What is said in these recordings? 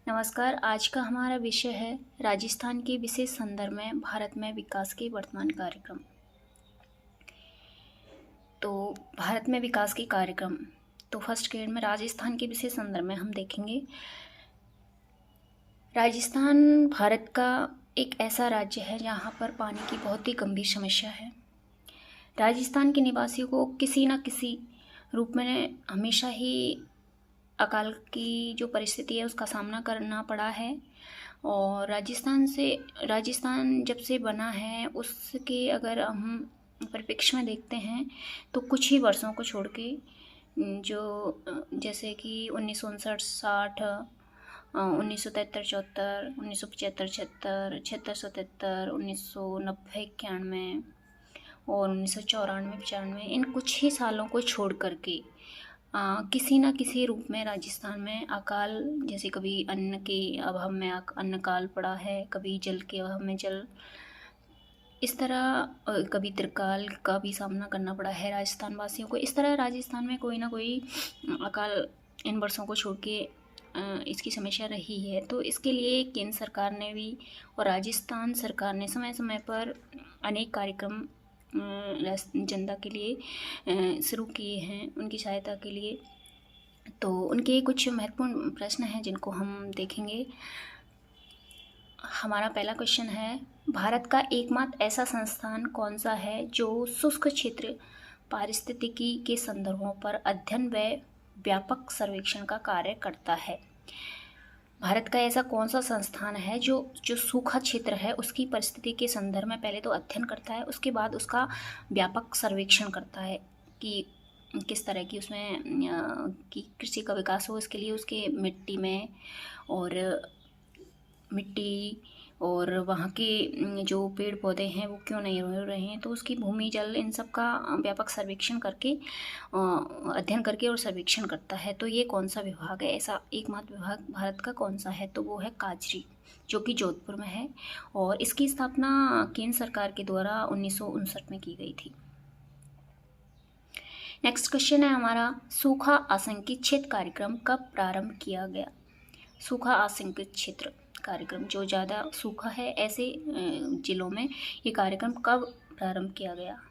नमस्कार। आज का हमारा विषय है राजस्थान के विशेष संदर्भ में भारत में विकास के वर्तमान कार्यक्रम। तो भारत में विकास के कार्यक्रम तो फर्स्ट ग्रेड में राजस्थान के विशेष संदर्भ में हम देखेंगे। राजस्थान भारत का एक ऐसा राज्य है जहाँ पर पानी की बहुत ही गंभीर समस्या है। राजस्थान के निवासियों को किसी न किसी रूप में हमेशा ही अकाल की जो परिस्थिति है उसका सामना करना पड़ा है। और राजस्थान जब से बना है उसके अगर हम परिप्रेक्ष्य में देखते हैं तो कुछ ही वर्षों को छोड़ के जो जैसे कि 1959 60 1973 74 1975 76 76 77 1990 91 और 1994 95 इन कुछ ही सालों को छोड़ करके किसी न किसी रूप में राजस्थान में अकाल, जैसे कभी अन्न के अभाव में अन्न काल पड़ा है, कभी जल के अभाव में जल, इस तरह कभी त्रिकाल का भी सामना करना पड़ा है राजस्थान वासियों को। इस तरह राजस्थान में कोई ना कोई अकाल इन वर्षों को छोड़ के इसकी समस्या रही है। तो इसके लिए केंद्र सरकार ने भी और राजस्थान सरकार ने समय समय पर अनेक कार्यक्रम जनता के लिए शुरू किए हैं उनकी सहायता के लिए। तो उनके कुछ महत्वपूर्ण प्रश्न हैं जिनको हम देखेंगे। हमारा पहला क्वेश्चन है, भारत का एकमात्र ऐसा संस्थान कौन सा है जो शुष्क क्षेत्र पारिस्थितिकी के संदर्भों पर अध्ययन व व्यापक सर्वेक्षण का कार्य करता है? भारत का ऐसा कौन सा संस्थान है जो सूखा क्षेत्र है उसकी परिस्थिति के संदर्भ में पहले तो अध्ययन करता है, उसके बाद उसका व्यापक सर्वेक्षण करता है कि किस तरह की उसमें कि कृषि का विकास हो। इसके लिए उसके मिट्टी और वहाँ के जो पेड़ पौधे हैं वो क्यों नहीं हो रहे हैं, तो उसकी भूमि जल इन सब का व्यापक सर्वेक्षण करके अध्ययन करके और सर्वेक्षण करता है। तो ये कौन सा विभाग है, ऐसा एकमात्र विभाग भारत का कौन सा है? तो वो है काजरी, जो कि जोधपुर में है और इसकी स्थापना केंद्र सरकार के द्वारा 1959 में की गई थी। नेक्स्ट क्वेश्चन है हमारा, सूखा आशंकित क्षेत्र कार्यक्रम कब प्रारंभ किया गया? सूखा आशंकित क्षेत्र कार्यक्रम, जो ज़्यादा सूखा है ऐसे ज़िलों में ये कार्यक्रम कब प्रारंभ किया गया?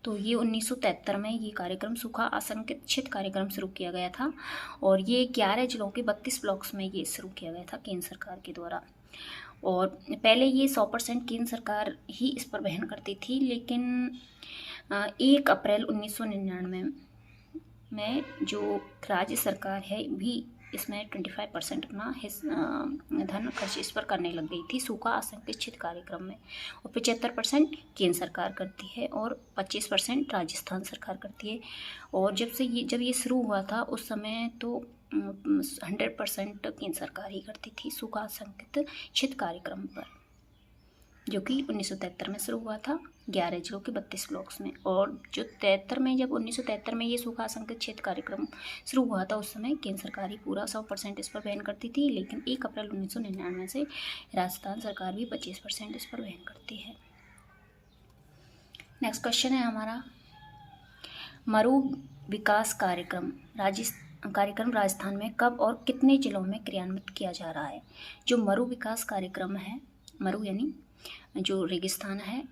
तो ये 1973 में ये कार्यक्रम सूखा आशंकित क्षेत्र कार्यक्रम शुरू किया गया था और ये 11 जिलों के 32 ब्लॉक्स में ये शुरू किया गया था केंद्र सरकार के द्वारा। और पहले ये 100% केंद्र सरकार ही इस पर वहन करती थी, लेकिन 1 अप्रैल 1999 में जो राज्य सरकार है भी इसमें 25% अपना धन खर्च इस पर करने लग गई थी सूखा आशंकित क्षेत्र कार्यक्रम में। और 75% केंद्र सरकार करती है और 25% राजस्थान सरकार करती है। और जब ये शुरू हुआ था उस समय तो 100% केंद्र सरकार ही करती थी सूखा आशंकित क्षेत्र कार्यक्रम पर, जो कि 1973 में शुरू हुआ था 11 जिलों के 32 ब्लॉक्स में। और जो 1973 में ये सूखा आशंकित क्षेत्र कार्यक्रम शुरू हुआ था उस समय केंद्र सरकार ही पूरा 100% इस पर वहन करती थी, लेकिन 1 अप्रैल 1999 से राजस्थान सरकार भी 25% इस पर वहन करती है। नेक्स्ट क्वेश्चन है हमारा, मरु विकास कार्यक्रम राजस्थान में कब और कितने जिलों में क्रियान्वित किया जा रहा है? जो मरु विकास कार्यक्रम है, मरु यानी जो रेगिस्तान है,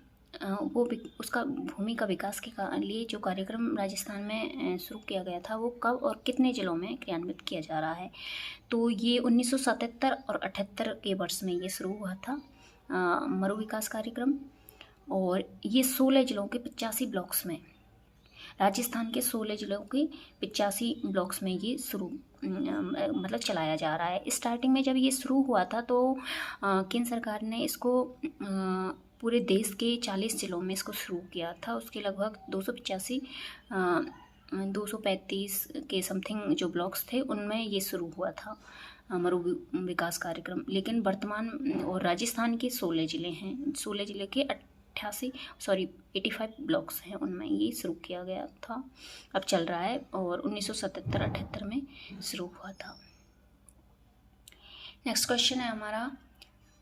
वो उसका भूमि का विकास के लिए जो कार्यक्रम राजस्थान में शुरू किया गया था वो कब और कितने जिलों में क्रियान्वित किया जा रहा है? तो ये 1977 और 78 के वर्ष में ये शुरू हुआ था मरु विकास कार्यक्रम। और ये 16 जिलों के 85 ब्लॉक्स में, राजस्थान के 16 जिलों के 85 ब्लॉक्स में ये मतलब चलाया जा रहा है। स्टार्टिंग में जब ये शुरू हुआ था तो केंद्र सरकार ने इसको पूरे देश के 40 जिलों में इसको शुरू किया था। उसके लगभग 235 के समथिंग जो ब्लॉक्स थे उनमें ये शुरू हुआ था मरु विकास कार्यक्रम। लेकिन वर्तमान और राजस्थान के 16 जिले हैं, 16 जिले के 85 ब्लॉक्स हैं, उनमें ये शुरू किया गया था, अब चल रहा है और 1977-78 में शुरू हुआ था। नेक्स्ट क्वेश्चन है हमारा,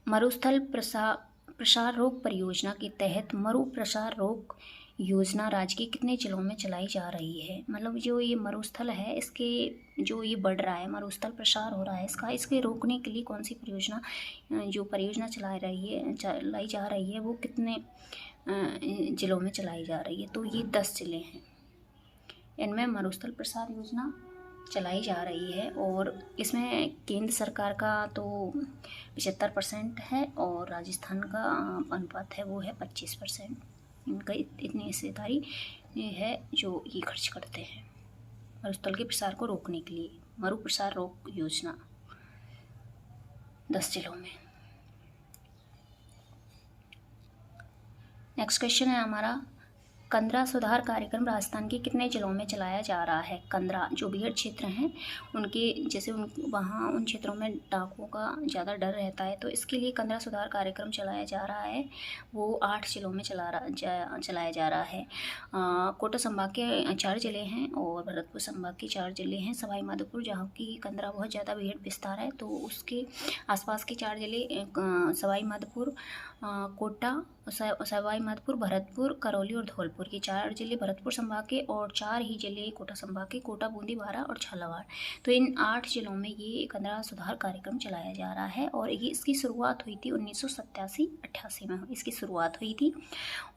मरुस्थल प्रसार रोग परियोजना के तहत मरु प्रसार रोग योजना राज्य के कितने जिलों में चलाई जा रही है। मतलब जो ये मरुस्थल है, इसके जो ये बढ़ रहा है, मरुस्थल प्रसार हो रहा है इसका, इसके रोकने के लिए कौन सी परियोजना, जो परियोजना चलाई जा रही है वो कितने जिलों में चलाई जा रही है। तो ये 10 जिले हैं, इनमें मरुस्थल प्रसार योजना चलाई जा रही है। और इसमें केंद्र सरकार का तो 75% है और राजस्थान का अनुपात है वो है 25%। इनका इतनी हिस्सेदारी है जो ये खर्च करते हैं मरुस्थल के प्रसार को रोकने के लिए। मरु प्रसार रोक योजना 10 जिलों में। नेक्स्ट क्वेश्चन है हमारा, कंदरा सुधार कार्यक्रम राजस्थान के कितने जिलों में चलाया जा रहा है। कंदरा जो बीहड़ क्षेत्र हैं उनके जैसे वहाँ उन क्षेत्रों में डाकुओं का ज़्यादा डर रहता है, तो इसके लिए कंदरा सुधार कार्यक्रम चलाया जा रहा है। वो 8 जिलों में चलाया जा रहा है। कोटा संभाग के 4 जिले हैं और भरतपुर संभाग के 4 जिले हैं। सवाई माधोपुर जहाँ की कंदरा बहुत ज़्यादा बीहड़ विस्तार है, तो उसके आसपास के 4 जिले सवाई माधोपुर, कोटा, सवाई माधोपुर, भरतपुर, करौली और धौलपुर के 4 जिले भरतपुर संभाग के, और 4 ही जिले कोटा संभाग के, कोटा, बूंदी, बारा और झालावाड़। तो इन 8 जिलों में ये कंदरा सुधार कार्यक्रम चलाया जा रहा है। और ये इसकी शुरुआत हुई थी 1987-88 में इसकी शुरुआत हुई थी।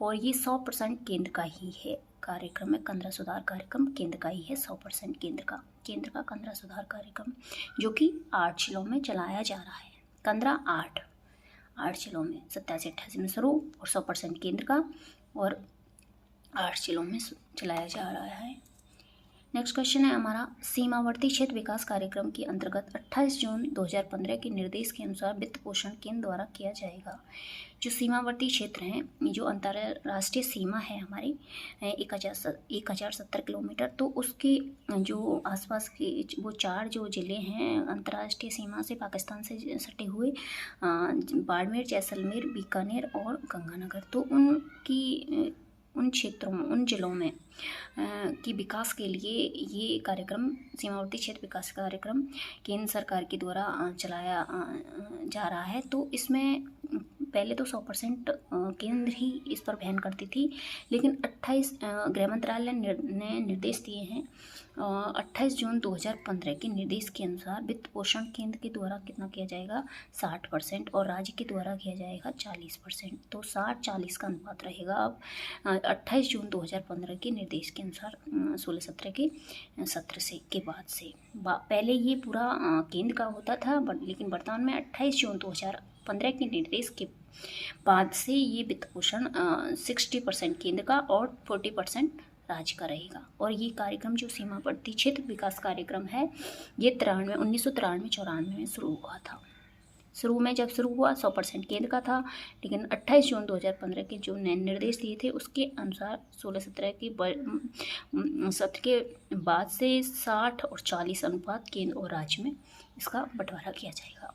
और ये 100% केंद्र का ही है कार्यक्रम है। कंदरा सुधार कार्यक्रम केंद्र का ही है, 100% केंद्र का कंदरा सुधार कार्यक्रम, जो कि 8 जिलों में चलाया जा रहा है। कंदरा 8 जिलों में 87-88 में शुरू और 100% केंद्र का, और 8 जिलों में चलाया जा रहा है। नेक्स्ट क्वेश्चन है हमारा, सीमावर्ती क्षेत्र विकास कार्यक्रम के अंतर्गत 28 जून 2015 के निर्देश के अनुसार वित्त पोषण केंद्र द्वारा किया जाएगा। जो सीमावर्ती क्षेत्र हैं, जो अंतर्राष्ट्रीय सीमा है हमारी 1070 किलोमीटर, तो उसके जो आसपास के वो 4 जो ज़िले हैं अंतर्राष्ट्रीय सीमा से पाकिस्तान से सटे हुए, बाड़मेर, जैसलमेर, बीकानेर और गंगानगर, तो उन क्षेत्रों में, उन जिलों में की विकास के लिए ये कार्यक्रम, सीमावर्ती क्षेत्र विकास कार्यक्रम केंद्र सरकार के द्वारा चलाया जा रहा है। तो इसमें पहले तो 100% केंद्र ही इस पर बैन करती थी, लेकिन 28 गृह मंत्रालय ने निर्देश दिए हैं। 28 जून 2015 के निर्देश के अनुसार वित्त पोषण केंद्र के द्वारा कितना किया जाएगा, 60%, और राज्य के द्वारा किया जाएगा 40%। तो 60-40 का अनुपात रहेगा अब 28 जून 2015 के निर्देश के अनुसार 16-17 के सत्र से के बाद से। पहले ये पूरा केंद्र का होता था, लेकिन वर्तमान में 28 जून 2015 के निर्देश के बाद से ये वित्त पोषण 60% केंद्र का और 40% राज्य का रहेगा। और ये कार्यक्रम जो सीमावर्ती क्षेत्र विकास कार्यक्रम है, ये 1993-94 में शुरू हुआ था। शुरू में जब शुरू हुआ 100% केंद्र का था, लेकिन 28 जून 2015 के जो नए निर्देश दिए थे उसके अनुसार 16-17 के सत्र के बाद से 60 और 40 अनुपात केंद्र और राज्य में इसका बंटवारा किया जाएगा।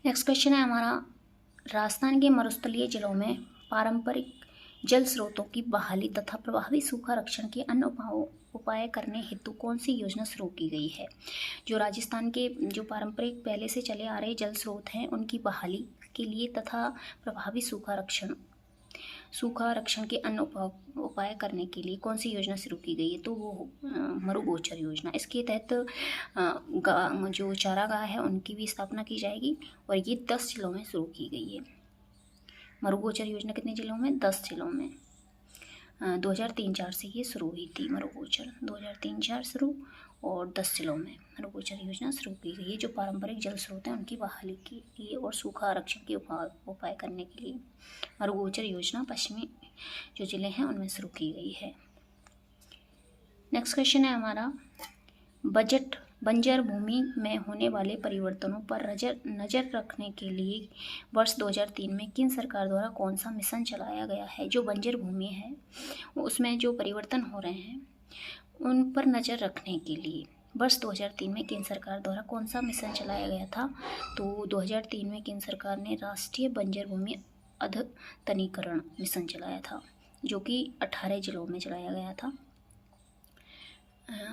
नेक्स्ट क्वेश्चन है हमारा, राजस्थान के मरुस्थलीय जिलों में पारंपरिक जल स्रोतों की बहाली तथा प्रभावी सूखा रक्षण के अन्य उपाय करने हेतु कौन सी योजना शुरू की गई है। जो राजस्थान के जो पारंपरिक पहले से चले आ रहे जल स्रोत हैं उनकी बहाली के लिए तथा प्रभावी सूखा रक्षण के अन्य उपाय करने के लिए कौन सी योजना शुरू की गई है, तो वो मरुगोचर योजना। इसके तहत जो चारागाह है उनकी भी स्थापना की जाएगी और ये 10 जिलों में शुरू की गई है। मरुगोचर योजना कितने जिलों में, 10 जिलों में। 2003-04 से ये शुरू हुई थी मरुगोचर, 2003-04 शुरू, और 10 जिलों में मरुगोचर योजना शुरू की गई है। जो पारंपरिक जल स्रोत हैं उनकी बहाली के लिए और सूखा आरक्षण के उपाय करने के लिए मरुगोचर योजना पश्चिमी जो जिले हैं उनमें शुरू की गई है। नेक्स्ट क्वेश्चन है हमारा, बजट बंजर भूमि में होने वाले परिवर्तनों पर नज़र रखने के लिए वर्ष 2003 में केंद्र सरकार द्वारा कौन सा मिशन चलाया गया है। जो बंजर भूमि है उसमें जो परिवर्तन हो रहे हैं उन पर नज़र रखने के लिए वर्ष 2003 में केंद्र सरकार द्वारा कौन सा मिशन चलाया गया था, तो 2003 में केंद्र सरकार ने राष्ट्रीय बंजर भूमि अद्यतनीकरण मिशन चलाया था, जो कि 18 जिलों में चलाया गया था।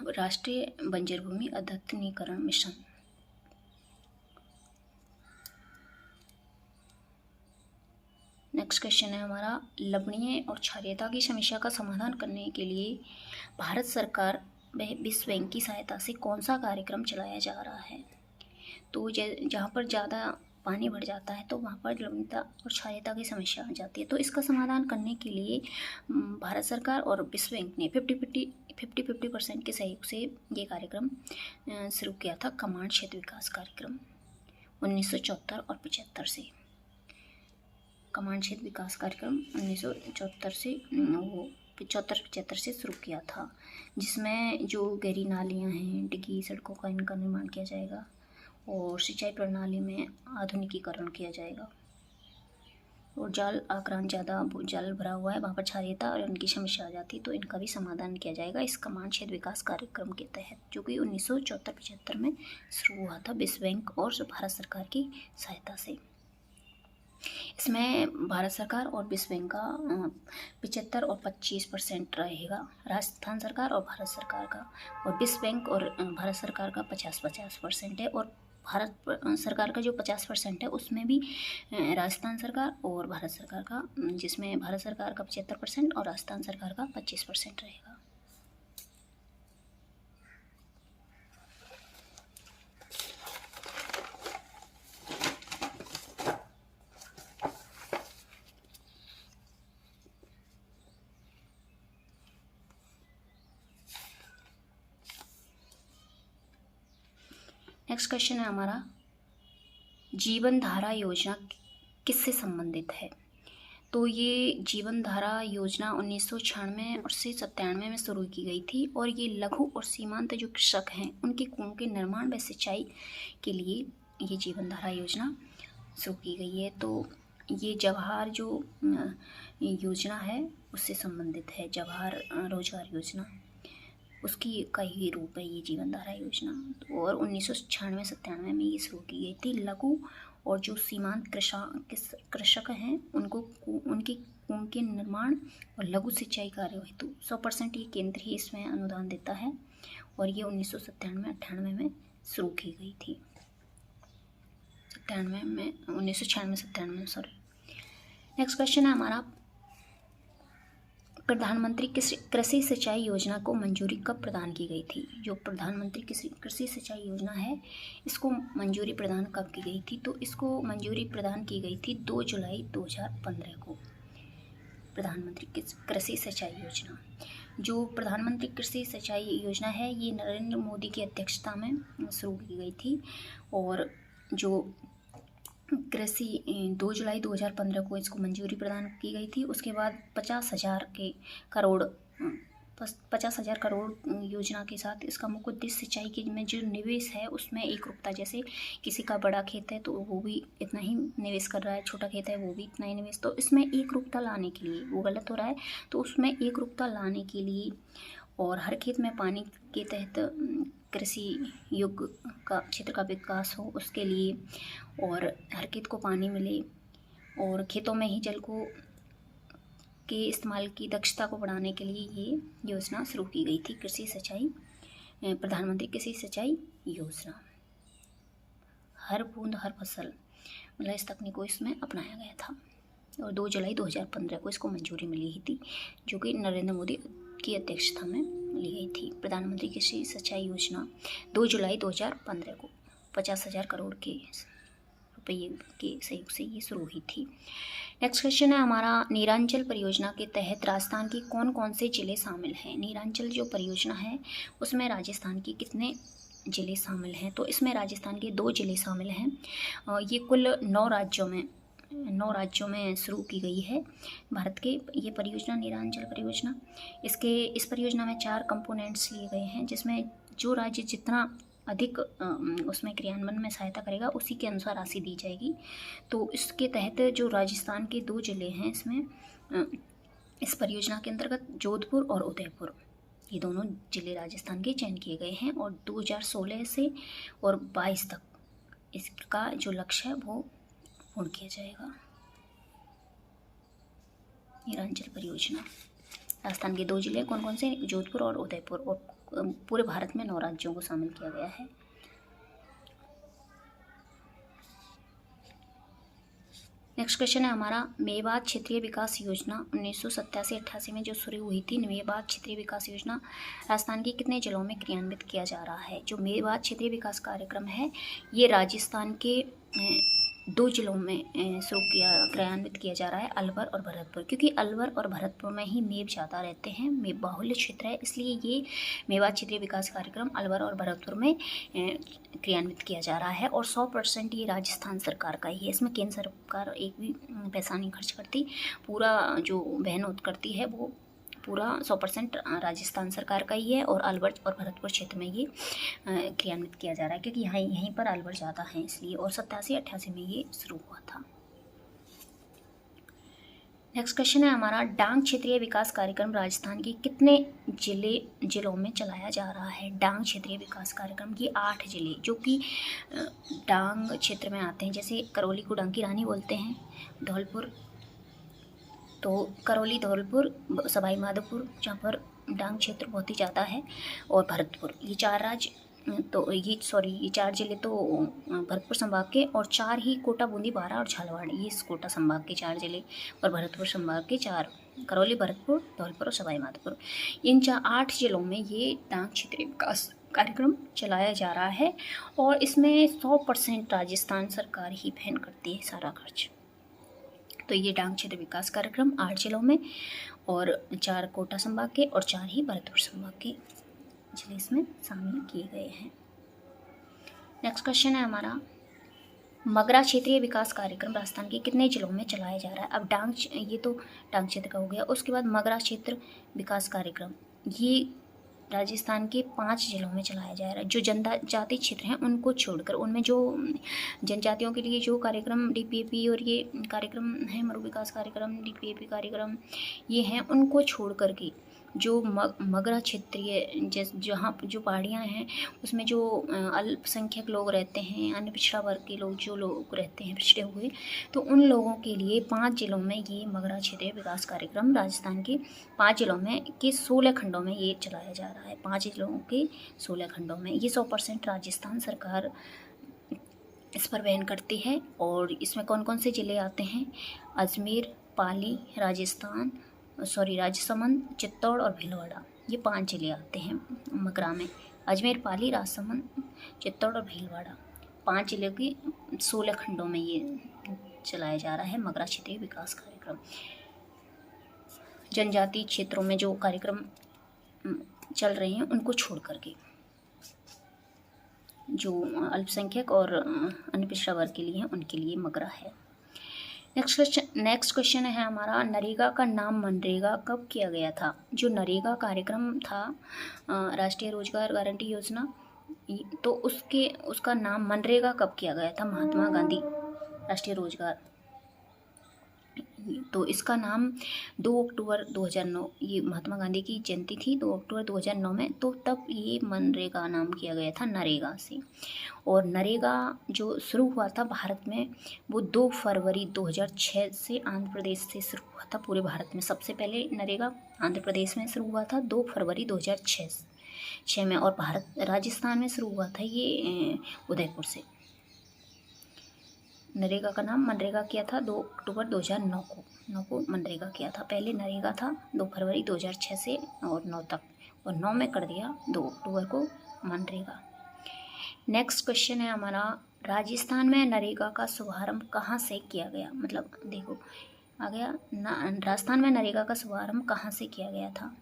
राष्ट्रीय बंजर भूमि अद्यतनीकरण मिशन। नेक्स्ट क्वेश्चन है हमारा, लवणीय और क्षारीयता की समस्या का समाधान करने के लिए भारत सरकार व विश्व बैंक की सहायता से कौन सा कार्यक्रम चलाया जा रहा है। तो जहाँ पर ज़्यादा पानी बढ़ जाता है तो वहाँ पर लवणता और क्षारीयता की समस्या आ जाती है। तो इसका समाधान करने के लिए भारत सरकार और विश्व बैंक ने 50-50% के सहयोग से ये कार्यक्रम शुरू किया था, कमांड क्षेत्र विकास कार्यक्रम 1974 और 75 से। कमांड क्षेत्र विकास कार्यक्रम 1974 से वो 75 से शुरू किया था, जिसमें जो गहरी नालियाँ हैं, डिगी सड़कों का इनका निर्माण किया जाएगा और सिंचाई प्रणाली में आधुनिकीकरण किया जाएगा। और जल आक्रांत ज़्यादा जल भरा हुआ है, वहाँ पर क्षारीयता और इनकी समस्या आ जाती है, तो इनका भी समाधान किया जाएगा इस कमांड क्षेत्र विकास कार्यक्रम के तहत, जो कि 1974-75 में शुरू हुआ था विश्व बैंक और भारत सरकार की सहायता से। इसमें भारत सरकार और विश्व बैंक का 75 और 25% रहेगा, राजस्थान सरकार और भारत सरकार का, और विश्व बैंक और भारत सरकार का 50-50% है। और भारत सरकार का जो 50% है उसमें भी राजस्थान सरकार और भारत सरकार का, जिसमें भारत सरकार का 75% और राजस्थान सरकार का 25% रहेगा। नेक्स्ट क्वेश्चन है हमारा, जीवन धारा योजना किससे संबंधित है। तो ये जीवन धारा योजना 1996 और से 97 में शुरू की गई थी, और ये लघु और सीमांत जो कृषक हैं उनके कुओं के निर्माण व सिंचाई के लिए ये जीवन धारा योजना शुरू की गई है। तो ये जवाहर जो योजना है उससे संबंधित है, जवाहर रोजगार योजना, उसकी का ही रूप है ये जीवन धारा योजना। और 1996-97 में ये शुरू की गई थी। लघु और जो सीमांत कृषक हैं उनको उनके कुओं के निर्माण और लघु सिंचाई कार्यों हेतु 100% ये केंद्र ही इसमें अनुदान देता है, और ये 1997-98 में शुरू की गई थी। 1996-97 में, सॉरी। नेक्स्ट क्वेश्चन है हमारा, प्रधानमंत्री कृषि सिंचाई योजना को मंजूरी कब प्रदान की गई थी। जो प्रधानमंत्री कृषि सिंचाई योजना है इसको मंजूरी प्रदान कब की गई थी। तो इसको मंजूरी प्रदान की गई थी 2 जुलाई 2015 को। प्रधानमंत्री कृषि सिंचाई योजना, जो प्रधानमंत्री कृषि सिंचाई योजना है ये नरेंद्र मोदी की अध्यक्षता में शुरू की गई थी, और जो कृषि 2 जुलाई 2015 को इसको मंजूरी प्रदान की गई थी। उसके बाद 50,000 करोड़ योजना के साथ इसका मुख्य उद्देश्य सिंचाई के में जो निवेश है उसमें एकरूपता, जैसे किसी का बड़ा खेत है तो वो भी इतना ही निवेश कर रहा है, छोटा खेत है वो भी इतना ही निवेश, तो इसमें एकरूपता लाने के लिए, वो गलत हो रहा है तो उसमें एकरूपता लाने के लिए, और हर खेत में पानी के तहत कृषि युग का क्षेत्र का विकास हो उसके लिए, और हर खेत को पानी मिले, और खेतों में ही जल को के इस्तेमाल की दक्षता को बढ़ाने के लिए ये योजना शुरू की गई थी, कृषि सिंचाई, प्रधानमंत्री कृषि सिंचाई योजना। हर बूंद हर फसल, मतलब इस तकनीक को इसमें अपनाया गया था, और 2 जुलाई 2015 को इसको मंजूरी मिली ही थी, जो कि नरेंद्र मोदी की अध्यक्षता में ली गई थी। प्रधानमंत्री कृषि सिंचाई योजना 2 जुलाई 2015 को 50,000 करोड़ के रुपये के सहयोग से ये शुरू हुई थी। नेक्स्ट क्वेश्चन है हमारा, नीरांचल परियोजना के तहत राजस्थान के कौन कौन से जिले शामिल हैं। नीरांचल जो परियोजना है उसमें राजस्थान के कितने जिले शामिल हैं। तो इसमें राजस्थान के 2 जिले शामिल हैं। ये कुल 9 राज्यों में शुरू की गई है भारत के ये परियोजना, नीरांचल परियोजना। इस परियोजना में 4 कंपोनेंट्स लिए गए हैं, जिसमें जो राज्य जितना अधिक उसमें क्रियान्वयन में सहायता करेगा उसी के अनुसार राशि दी जाएगी। तो इसके तहत जो राजस्थान के 2 जिले हैं इसमें इस परियोजना के अंतर्गत जोधपुर और उदयपुर, ये दोनों जिले राजस्थान के चयन किए गए हैं, और 2016 से और 22 तक इसका जो लक्ष्य है वो पूर्ण किया जाएगा। नीरांचल परियोजना, राजस्थान के 2 जिले कौन कौन से, जोधपुर और उदयपुर, और पूरे भारत में 9 राज्यों को शामिल किया गया है। नेक्स्ट क्वेश्चन है हमारा, मेवात क्षेत्रीय विकास योजना 1987-88 में जो शुरू हुई थी, मेवात क्षेत्रीय विकास योजना राजस्थान के कितने जिलों में क्रियान्वित किया जा रहा है? जो मेवात क्षेत्रीय विकास कार्यक्रम है ये राजस्थान के 2 जिलों में शुरू क्रियान्वित किया जा रहा है, अलवर और भरतपुर, क्योंकि अलवर और भरतपुर में ही मेव ज़्यादा रहते हैं, मेव बाहुल्य क्षेत्र है, इसलिए ये मेवात क्षेत्रीय विकास कार्यक्रम अलवर और भरतपुर में क्रियान्वित किया जा रहा है। और 100% ये राजस्थान सरकार का ही है, इसमें केंद्र सरकार एक भी पैसा नहीं खर्च करती, पूरा जो मेहनत करती है वो पूरा 100% राजस्थान सरकार का ही है। और अलवर और भरतपुर क्षेत्र में ये क्रियान्वित किया जा रहा है, क्योंकि यहीं पर अलवर ज़्यादा है इसलिए, और 87-88 में ये शुरू हुआ था। नेक्स्ट क्वेश्चन है हमारा, डांग क्षेत्रीय विकास कार्यक्रम राजस्थान के कितने जिलों में चलाया जा रहा है? डांग क्षेत्रीय विकास कार्यक्रम की 8 जिले जो कि डांग क्षेत्र में आते हैं, जैसे करौली को डांग की रानी बोलते हैं, धौलपुर, तो करौली, धौलपुर, सवाई माधोपुर जहाँ पर डांग क्षेत्र बहुत ही ज़्यादा है, और भरतपुर, ये 4 जिले तो भरतपुर संभाग के, और 4 ही कोटा, बूंदी, बारा और झालावाड़, ये इस कोटा संभाग के 4 जिले, और भरतपुर संभाग के 4, करौली, भरतपुर, धौलपुर और सवाई माधोपुर, इन 8 जिलों में ये डांग क्षेत्रीय विकास कार्यक्रम चलाया जा रहा है। और इसमें 100% राजस्थान सरकार ही वहन करती है सारा खर्च। तो ये डांग क्षेत्र विकास कार्यक्रम 8 जिलों में, और 4 कोटा संभाग के और 4 ही भरतपुर संभाग के जिले इसमें शामिल किए गए हैं। नेक्स्ट क्वेश्चन है हमारा, मगरा क्षेत्रीय विकास कार्यक्रम राजस्थान के कितने जिलों में चलाया जा रहा है? अब ये तो डांग क्षेत्र का हो गया। उसके बाद मगरा क्षेत्र विकास कार्यक्रम ये राजस्थान के 5 जिलों में चलाया जा रहा है। जो जनजाति क्षेत्र हैं उनको छोड़कर, उनमें जो जनजातियों के लिए जो कार्यक्रम डीपीएपी और ये कार्यक्रम है, मरु विकास कार्यक्रम, डीपीएपी कार्यक्रम, ये हैं, उनको छोड़ कर के जो मगरा क्षेत्रीय जहाँ जो पहाड़ियाँ हैं उसमें जो अल्पसंख्यक लोग रहते हैं, अन्य पिछड़ा वर्ग के लोग जो लोग रहते हैं पिछड़े हुए, तो उन लोगों के लिए 5 जिलों में ये मगरा क्षेत्रीय विकास कार्यक्रम राजस्थान के 5 जिलों में के 16 खंडों में ये चलाया जा रहा है। 5 जिलों के 16 खंडों में ये 100% राजस्थान सरकार इस पर वहन करती है। और इसमें कौन कौन से ज़िले आते हैं? अजमेर, पाली, राजसमंद, चित्तौड़ और भीलवाड़ा, ये 5 जिले आते हैं मगरा में। अजमेर, पाली, राजसमंद, चित्तौड़ और भीलवाड़ा, 5 जिले के 16 खंडों में ये चलाया जा रहा है मगरा क्षेत्रीय विकास कार्यक्रम। जनजाति क्षेत्रों में जो कार्यक्रम चल रहे हैं उनको छोड़ करके, जो अल्पसंख्यक और अन्य पिछड़ा वर्ग के लिए हैं उनके लिए मगरा है। नेक्स्ट क्वेश्चन है हमारा, नरेगा का नाम मनरेगा कब किया गया था? जो नरेगा कार्यक्रम था, राष्ट्रीय रोजगार गारंटी योजना, तो उसका नाम मनरेगा कब किया गया था? महात्मा गांधी राष्ट्रीय रोजगार, तो इसका नाम 2 अक्टूबर 2009, ये महात्मा गांधी की जयंती थी 2 अक्टूबर 2009 में, तो तब ये मनरेगा नाम किया गया था नरेगा से। और नरेगा जो शुरू हुआ था भारत में वो 2 फरवरी 2006 से आंध्र प्रदेश से शुरू हुआ था। पूरे भारत में सबसे पहले नरेगा आंध्र प्रदेश में शुरू हुआ था 2 फरवरी 2006 में, और राजस्थान में शुरू हुआ था ये उदयपुर से। नरेगा का नाम मनरेगा किया था 2 अक्टूबर 2009 को मनरेगा किया था। पहले नरेगा था 2 फरवरी 2006 से और 9 तक, और 9 में कर दिया 2 अक्टूबर को मनरेगा। नेक्स्ट क्वेश्चन है हमारा, राजस्थान में नरेगा का शुभारंभ कहाँ से किया गया? मतलब देखो आ गया राजस्थान में नरेगा का शुभारंभ कहाँ से किया गया था?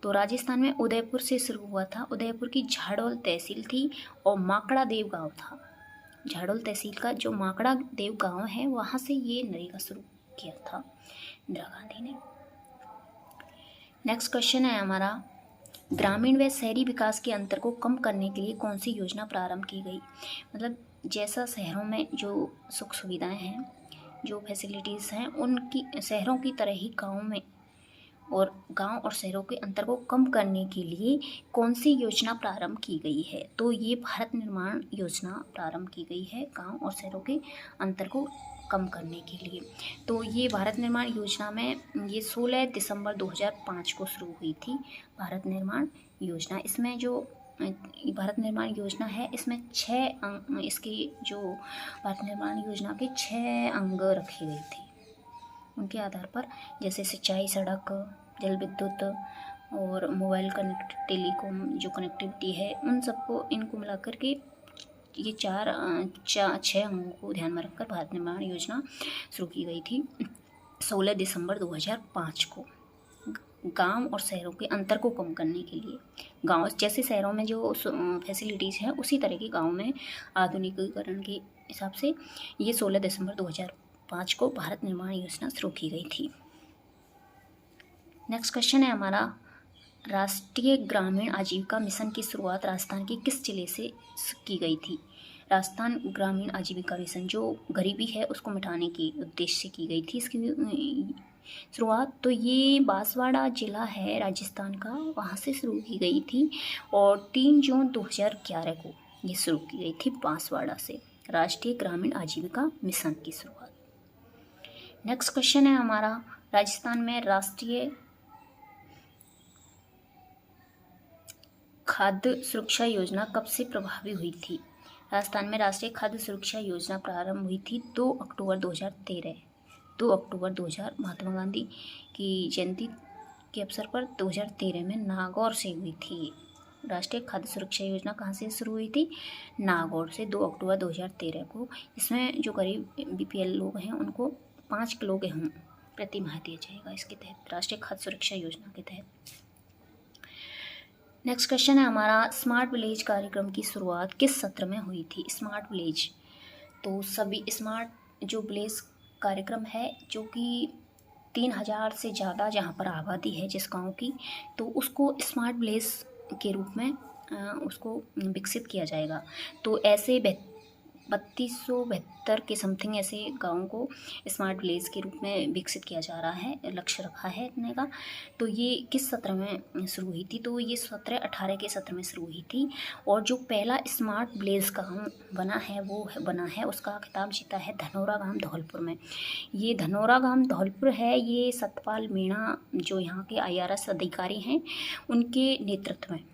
तो राजस्थान में उदयपुर से शुरू हुआ था। उदयपुर की झाड़ोल तहसील थी और माकड़ा देव गाँव था। झाड़ोल तहसील का जो माकड़ा देव गांव है वहाँ से ये नरेगा शुरू किया था इंदिरा गांधी ने। नेक्स्ट क्वेश्चन है हमारा, ग्रामीण व शहरी विकास के अंतर को कम करने के लिए कौन सी योजना प्रारंभ की गई? मतलब जैसा शहरों में जो सुख सुविधाएं हैं, जो फैसिलिटीज़ हैं, उनकी शहरों की तरह ही गांव और शहरों के अंतर को कम करने के लिए कौन सी योजना प्रारंभ की गई है? तो ये भारत निर्माण योजना प्रारंभ की गई है गांव और शहरों के अंतर को कम करने के लिए। तो ये भारत निर्माण योजना में ये 16 दिसंबर 2005 को शुरू हुई थी भारत निर्माण योजना। इसमें जो भारत निर्माण योजना है, इसमें 6 अंग, इसकी जो भारत निर्माण योजना के 6 अंग रखे गए थे उनके आधार पर, जैसे सिंचाई, सड़क, जल विद्युत और मोबाइल कनेक्ट, टेलीकॉम जो कनेक्टिविटी है, उन सबको इनको मिलाकर के ये 6 अंगों को ध्यान में रखकर भारत निर्माण योजना शुरू की गई थी 16 दिसंबर 2005 को। गांव और शहरों के अंतर को कम करने के लिए, गांव जैसे शहरों में जो फैसिलिटीज़ हैं उसी तरह के गांव में आधुनिकीकरण के हिसाब से ये 16 दिसंबर 2005 को भारत निर्माण योजना शुरू की गई थी। नेक्स्ट क्वेश्चन है हमारा, राष्ट्रीय ग्रामीण आजीविका मिशन की शुरुआत राजस्थान के किस जिले से की गई थी? राजस्थान ग्रामीण आजीविका मिशन जो गरीबी है उसको मिटाने के उद्देश्य से की गई थी इसकी शुरुआत, तो ये बांसवाड़ा जिला है राजस्थान का, वहाँ से शुरू की गई थी और 3 जून 2011 को ये शुरू की गई थी बांसवाड़ा से, राष्ट्रीय ग्रामीण आजीविका मिशन की शुरुआत। नेक्स्ट क्वेश्चन है हमारा, राजस्थान में राष्ट्रीय खाद्य सुरक्षा योजना कब से प्रभावी हुई थी? राजस्थान में राष्ट्रीय खाद्य सुरक्षा योजना प्रारंभ हुई थी 2 अक्टूबर 2013, 2 अक्टूबर 2000 महात्मा गांधी की जयंती के अवसर पर 2013 में नागौर से हुई थी। राष्ट्रीय खाद्य सुरक्षा योजना कहाँ से शुरू हुई थी? नागौर से 2 अक्टूबर 2013 को। इसमें जो गरीब BPL लोग हैं उनको 5 किलो गेहूँ प्रति माह दिया जाएगा इसके तहत, राष्ट्रीय खाद्य सुरक्षा योजना के तहत। नेक्स्ट क्वेश्चन है हमारा, स्मार्ट विलेज कार्यक्रम की शुरुआत किस सत्र में हुई थी? स्मार्ट विलेज, तो सभी स्मार्ट जो विलेज कार्यक्रम है जो कि 3000 से ज़्यादा जहाँ पर आबादी है जिस गांव की, तो उसको स्मार्ट विलेज के रूप में उसको विकसित किया जाएगा। तो ऐसे 3272 के समथिंग ऐसे गाँव को स्मार्ट विलेज के रूप में विकसित किया जा रहा है, लक्ष्य रखा है इतने का। तो ये किस सत्र में शुरू हुई थी? तो ये 17-18 के सत्र में शुरू हुई थी और जो पहला स्मार्ट विलेज गाँव बना है उसका खिताब जीता है धनौरा गांव धौलपुर में। ये धनौरा गांव धौलपुर है, ये सतपाल मीणा जो यहाँ के IRS अधिकारी हैं उनके नेतृत्व में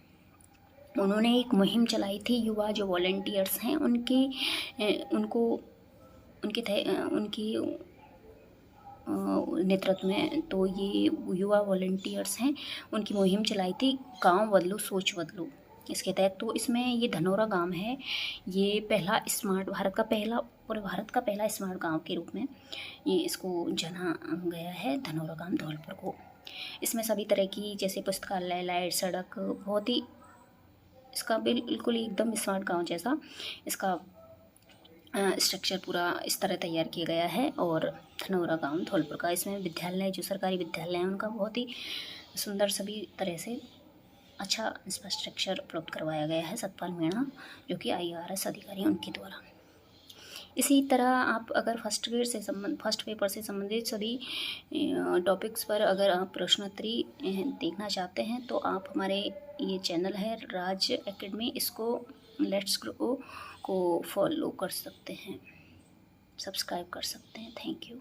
उन्होंने एक मुहिम चलाई थी। युवा जो वॉलंटियर्स हैं उनके नेतृत्व में, तो ये युवा वॉलंटियर्स हैं उनकी मुहिम चलाई थी गांव बदलो सोच बदलो इसके तहत। तो इसमें ये धनौरा गांव है, ये पहला स्मार्ट पूरे भारत का पहला स्मार्ट गांव के रूप में ये इसको जाना गया है धनौरा गांव धौलपुर को। इसमें सभी तरह की जैसे पुस्तकालय, लाइट, सड़क, बहुत ही इसका बिल्कुल एकदम स्मार्ट गांव जैसा इसका स्ट्रक्चर पूरा इस तरह तैयार किया गया है। और धनौरा गांव धौलपुर का, इसमें विद्यालय जो सरकारी विद्यालय हैं उनका बहुत ही सुंदर सभी तरह से अच्छा इंफ्रास्ट्रक्चर उपलब्ध करवाया गया है सतपाल मीणा जो कि IRS अधिकारी हैं उनके द्वारा। इसी तरह आप अगर फर्स्ट पेपर से संबंधित सभी टॉपिक्स पर अगर आप प्रश्नोत्तरी देखना चाहते हैं तो आप हमारे ये चैनल है राज एकेडमी, इसको लेट्स ग्रो को फॉलो कर सकते हैं, सब्सक्राइब कर सकते हैं। Thank you.